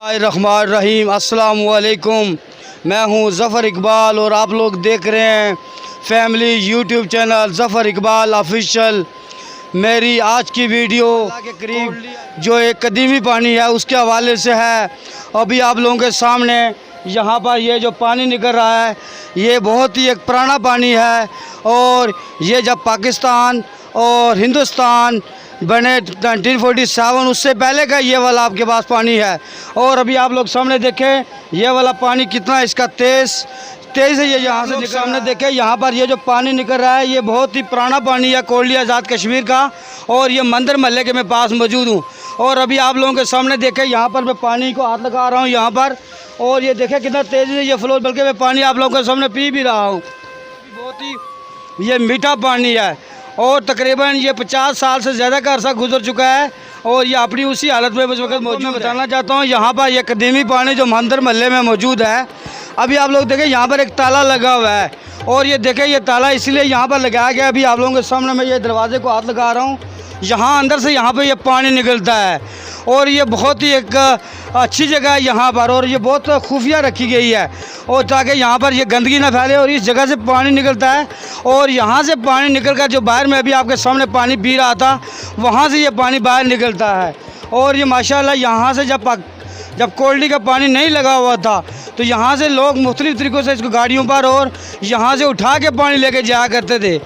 रहीम अस्सलाम वालेकुम। मैं हूं ज़फ़र इकबाल और आप लोग देख रहे हैं family YouTube channel Zafar Iqbal official. मेरी आज की वीडियो के करीब जो एक कदीमी पानी है उसके हवाले से है। अभी आप लोगों के सामने यहाँ पर ये जो पानी निकल रहा है ये बहुत ही एक पुराना पानी है और ये जब पाकिस्तान और हिंदुस्तान बने 1947 उससे पहले का ये वाला आपके पास पानी है। और अभी आप लोग सामने देखें ये वाला पानी कितना इसका तेज़ है। ये यहाँ से सामने देखें यहाँ पर ये जो पानी निकल रहा है ये बहुत ही पुराना पानी है कोटली आज़ाद कश्मीर का। और ये मंदिर महल्ले के मैं पास मौजूद हूँ और अभी आप लोगों के सामने देखें यहाँ पर मैं पानी को हाथ लगा रहा हूँ यहाँ पर और ये देखें कितना तेज़ी से ये फ्लो, बल्कि मैं पानी आप लोगों के सामने पी भी रहा हूँ। बहुत ही ये मीठा पानी है और तकरीबन ये 50 साल से ज़्यादा का अरसा गुजर चुका है और ये अपनी उसी हालत में इस वक्त मौजूद। बताना चाहता हूँ यहाँ पर ये कदीमी पानी जो मंदिर महल्ले में मौजूद है। अभी आप लोग देखें यहाँ पर एक ताला लगा हुआ है और ये देखें ये ताला इसलिए यहाँ पर लगाया गया। अभी आप लोगों के सामने मैं ये दरवाजे को हाथ लगा रहा हूँ, यहाँ अंदर से यहाँ पर ये पानी निकलता है और ये बहुत ही एक अच्छी जगह है यहाँ पर और ये बहुत खुफिया रखी गई है और ताकि यहाँ पर ये गंदगी ना फैले। और इस जगह से पानी निकलता है और यहाँ से पानी निकल कर जो बाहर में अभी आपके सामने पानी पी रहा था वहाँ से ये पानी बाहर निकलता है। और ये माशाल्लाह यहाँ से जब कोल्डी का पानी नहीं लगा हुआ था तो यहाँ से लोग मुख्तलिफ़ तरीक़ों से इसको गाड़ियों पर और यहाँ से उठा के पानी लेके जाया करते थे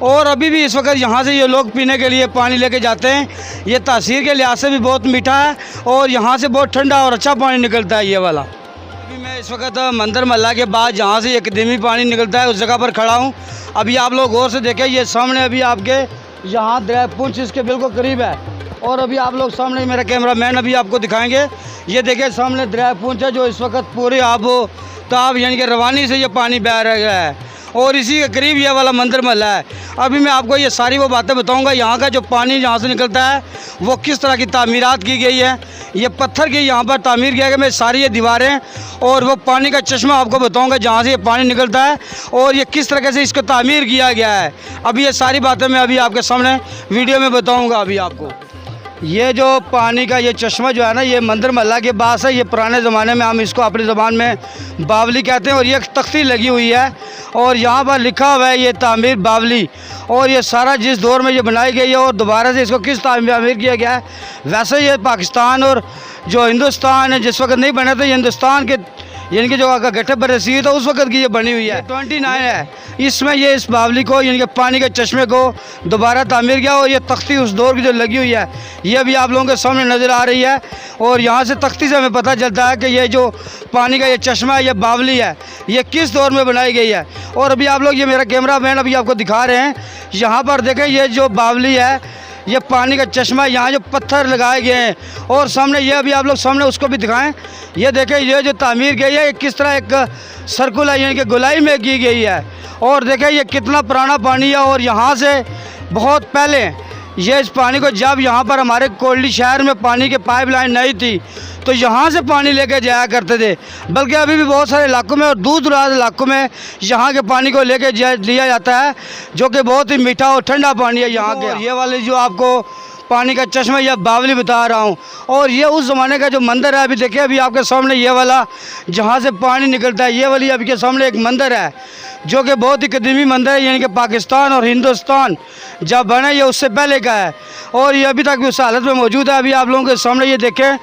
और अभी भी इस वक्त यहाँ से ये लोग पीने के लिए पानी लेके जाते हैं। ये तासीर के लिहाज से भी बहुत मीठा है और यहाँ से बहुत ठंडा और अच्छा पानी निकलता है ये वाला। अभी मैं इस वक्त मंदिर महल्ला के बाद जहाँ से ये कदीमी पानी निकलता है उस जगह पर खड़ा हूँ। अभी आप लोग गौर से देखें ये सामने अभी आपके यहाँ दरिया पुंछ इसके बिल्कुल करीब है और अभी आप लोग सामने मेरा कैमरा मैन अभी आपको दिखाएंगे। ये देखें सामने दरिया पुंछ है जो इस वक्त पूरी आबो ताब यानी कि रवानी से ये पानी बह रहा है और इसी के करीब ये वाला मंदिर महल्ला है। अभी मैं आपको ये सारी वो बातें बताऊंगा यहाँ का जो पानी यहाँ से निकलता है वो किस तरह की तामीरात की गई है। ये पत्थर की यहाँ पर तामीर किया गया। मैं सारी ये दीवारें और वो पानी का चश्मा आपको बताऊंगा जहाँ से ये पानी निकलता है और ये किस तरह से इसको तामीर किया गया है। अभी ये सारी बातें मैं अभी आपके सामने वीडियो में बताऊँगा। अभी आपको ये जो पानी का ये चश्मा जो है ना ये मंदिर महल्ला के पास है। ये पुराने ज़माने में हम इसको अपनी ज़बान में बावली कहते हैं और ये एक तख्ती लगी हुई है और यहाँ पर लिखा हुआ है ये तामीर बावली और ये सारा जिस दौर में ये बनाई गई है और दोबारा से इसको किस तामीर किया गया है। वैसे ये पाकिस्तान और जो हिंदुस्तान है जिस वक्त नहीं बने थे हिंदुस्तान के यानी कि जो गठे बरसी था उस वक्त की ये बनी हुई है। 29 है इसमें ये इस बावली को यानी कि पानी के चश्मे को दोबारा तामीर किया और ये तख्ती उस दौर की जो लगी हुई है ये भी आप लोगों के सामने नज़र आ रही है। और यहाँ से तख्ती से हमें पता चलता है कि ये जो पानी का ये चश्मा है ये बावली है ये किस दौर में बनाई गई है। और अभी आप लोग ये मेरा कैमरा मैन अभी आपको दिखा रहे हैं यहाँ पर देखें ये जो बावली है ये पानी का चश्मा यहाँ जो पत्थर लगाए गए हैं और सामने ये अभी आप लोग सामने उसको भी दिखाएं। ये देखें ये जो तामीर गई है ये किस तरह एक सर्कुलर यानी कि गोलाई में की गई है और देखें ये कितना पुराना पानी है। और यहाँ से बहुत पहले ये इस पानी को जब यहाँ पर हमारे कोटली शहर में पानी के पाइपलाइन नहीं थी तो यहाँ से पानी लेके जाया करते थे, बल्कि अभी भी बहुत सारे इलाकों में और दूर दराज इलाकों में यहाँ के पानी को लेके लिया जाता है जो कि बहुत ही मीठा और ठंडा पानी है यहाँ के। ये वाले जो आपको पानी का चश्मा या बावली बता रहा हूँ और ये उस ज़माने का जो मंदिर है। अभी देखिए अभी आपके सामने ये वाला जहाँ से पानी निकलता है ये वाली अभी के सामने एक मंदिर है जो कि बहुत ही कदीमी मंदिर है यानी कि पाकिस्तान और हिंदुस्तान जब बने ये उससे पहले का है और ये अभी तक भी उस हालत में मौजूद है। अभी आप लोगों के सामने ये देखें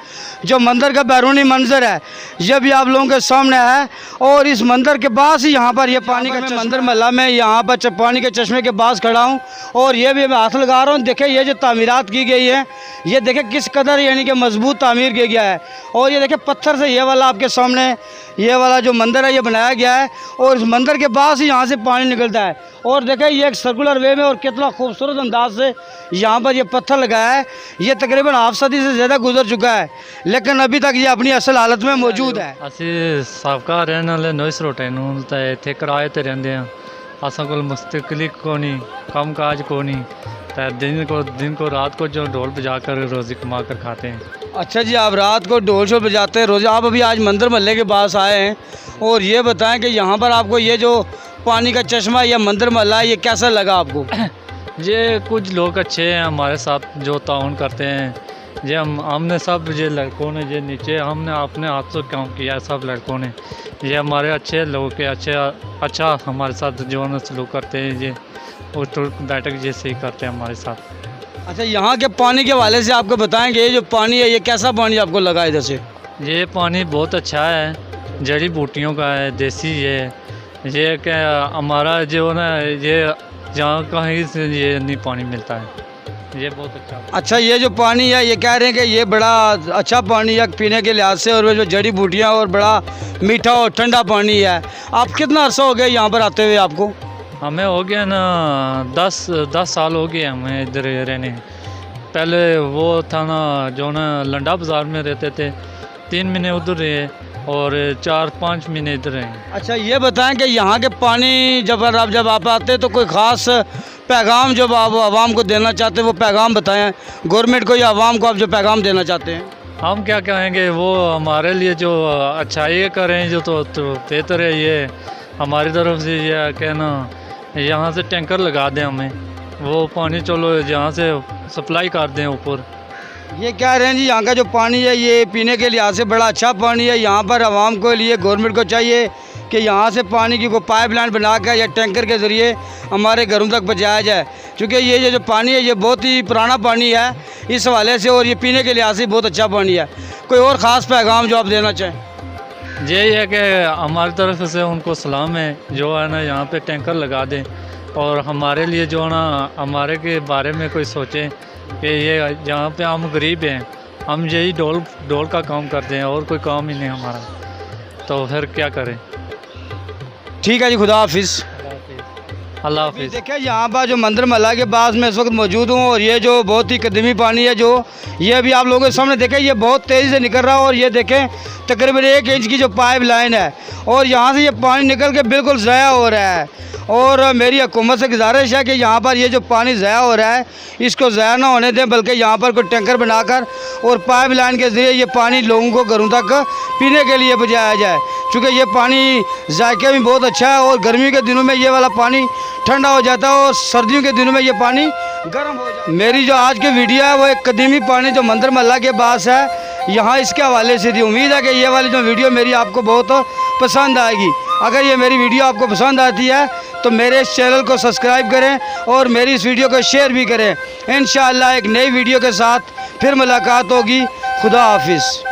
जो मंदिर का बैरूनी मंजर है ये भी आप लोगों के सामने है और इस मंदिर के पास ही यहाँ पर ये पानी का मंदिर महल्ला में यहाँ पर पानी के चश्मे के पास खड़ा हूँ और ये भी मैं हाथ लगा रहा हूँ। देखें ये जो तामीरात की गई है ये देखें किस कदर यानी कि मजबूत तामीर किया गया है और ये देखें पत्थर से ये वाला आपके सामने ये वाला जो मंदिर है ये बनाया गया है और इस मंदिर के पास ही यहाँ से पानी निकलता है। और देखें ये एक सर्कुलर वे में और कितना खूबसूरत अंदाज से यहाँ पर ये पत्थर लगाया है। ये तकरीबन हाफ सदी से ज़्यादा गुजर चुका है लेकिन अभी तक ये अपनी असल हालत में मौजूद है। ਅਸੀਂ ਸਾਬਕਾ ਰਹਿਣ ਵਾਲੇ ਨੋਇਸ ਰੋਟੇ ਨੂੰ ਤਾਂ ਇੱਥੇ ਕਿਰਾਏ ਤੇ ਰਹਿੰਦੇ ਆ। ਅਸਾਂ ਕੋਲ ਮੁਸਤਕਿਲ ਕੋ ਨਹੀਂ ਕੰਮ ਕਾਜ को नहीं दिन को रात को जो ढोल बजा कर रोज़ी कमा कर खाते हैं। अच्छा जी आप रात को ढोल शोल बजाते हैं रोज़। आप अभी आज मंदिर महल्ले के पास आए हैं और ये बताएं कि यहाँ पर आपको ये जो पानी का चश्मा या मंदिर महल्ला ये कैसा लगा आपको? ये कुछ लोग अच्छे हैं हमारे साथ जो ताउन करते हैं ये हमने सब ये लड़कों ने ये नीचे हमने अपने हाथ से काम किया, सब लड़कों ने। ये हमारे अच्छे लोग के अच्छा हमारे साथ जो है सलूक करते हैं, ये उठ बैठक जैसे ही करते हैं हमारे साथ। अच्छा, यहाँ के पानी के हवाले से आपको बताएंगे, ये जो पानी है ये कैसा पानी आपको लगा इधर से? ये पानी बहुत अच्छा है, जड़ी बूटियों का है, देसी ये क्या हमारा जो ना ये जहाँ कहीं से ये नहीं पानी मिलता है, ये बहुत अच्छा। अच्छा, ये जो पानी है ये कह रहे हैं कि ये बड़ा अच्छा पानी है पीने के लिहाज से, और वो जो जड़ी बूटियाँ और बड़ा मीठा और ठंडा पानी है। आप कितना अर्सा हो गया यहाँ पर आते हुए आपको? हमें हो गया ना 10 साल हो गए हमें इधर रहने। पहले वो था ना जो ना लंडा बाज़ार में रहते थे, 3 महीने उधर रहे और 4-5 महीने इधर रहे। अच्छा, ये बताएं कि यहाँ के पानी जब आप आते हैं तो कोई ख़ास पैगाम जब आप आवाम को देना चाहते हैं वो पैगाम बताएं, गवर्नमेंट को या आवाम को आप जो पैगाम देना चाहते हैं। हम क्या कहेंगे, वो हमारे लिए जो अच्छाई करें जो तो बेहतर है। ये हमारी तरफ से ये कहना, यहाँ से टैंकर लगा दें हमें, वो पानी चलो यहाँ से सप्लाई कर दें ऊपर। ये कह रहे हैं जी यहाँ का जो पानी है ये पीने के लिहाज से बड़ा अच्छा पानी है। यहाँ पर आवाम को लिए गवर्नमेंट को चाहिए कि यहाँ से पानी की कोई पाइपलाइन बनाकर या टैंकर के ज़रिए हमारे घरों तक पहुँचाया जाए, क्योंकि ये जो पानी है ये बहुत ही पुराना पानी है इस हवाले से, और ये पीने के लिहाज से बहुत अच्छा पानी है। कोई और ख़ास पैगाम जो आप देना चाहें? यही है कि हमारी तरफ से उनको सलाम है, जो है ना यहाँ पे टैंकर लगा दें और हमारे लिए जो है ना हमारे के बारे में कोई सोचें कि ये यहाँ पे हम गरीब हैं, हम यही डोल का काम करते हैं और कोई काम ही नहीं हमारा, तो फिर क्या करें। ठीक है जी, खुदा हाफिज़। अल्लाह हाफिज़। देखिए यहाँ पर जो मंदिर महला के पास में इस वक्त मौजूद हूँ, और ये जो बहुत ही कदीमी पानी है जो ये अभी आप लोगों के सामने देखें ये बहुत तेज़ी से निकल रहा है, और ये देखें तकरीबन 1 इंच की जो पाइप लाइन है और यहाँ से ये पानी निकल के बिल्कुल ज़ाया हो रहा है। और मेरी हुकूमत से गुजारिश है कि यहाँ पर ये जो पानी ज़ाया हो रहा है इसको ज़ाया ना होने दें, बल्कि यहाँ पर कोई टैंकर बनाकर और पाइप लाइन के ज़रिए ये पानी लोगों को घरों तक पीने के लिए पहुँचाया जाए, क्योंकि ये पानी जायके में बहुत अच्छा है और गर्मी के दिनों में ये वाला पानी ठंडा हो जाता है और सर्दियों के दिनों में ये पानी गर्म हो जाता है। मेरी जो आज की वीडियो है वो एक कदीमी पानी जो मंदिर महला के पास है यहाँ इसके हवाले से थी। उम्मीद है कि ये वाली जो वीडियो मेरी आपको बहुत पसंद आएगी। अगर ये मेरी वीडियो आपको पसंद आती है तो मेरे इस चैनल को सब्सक्राइब करें और मेरी इस वीडियो को शेयर भी करें। इंशाअल्लाह एक नई वीडियो के साथ फिर मुलाकात होगी। खुदा हाफिज़।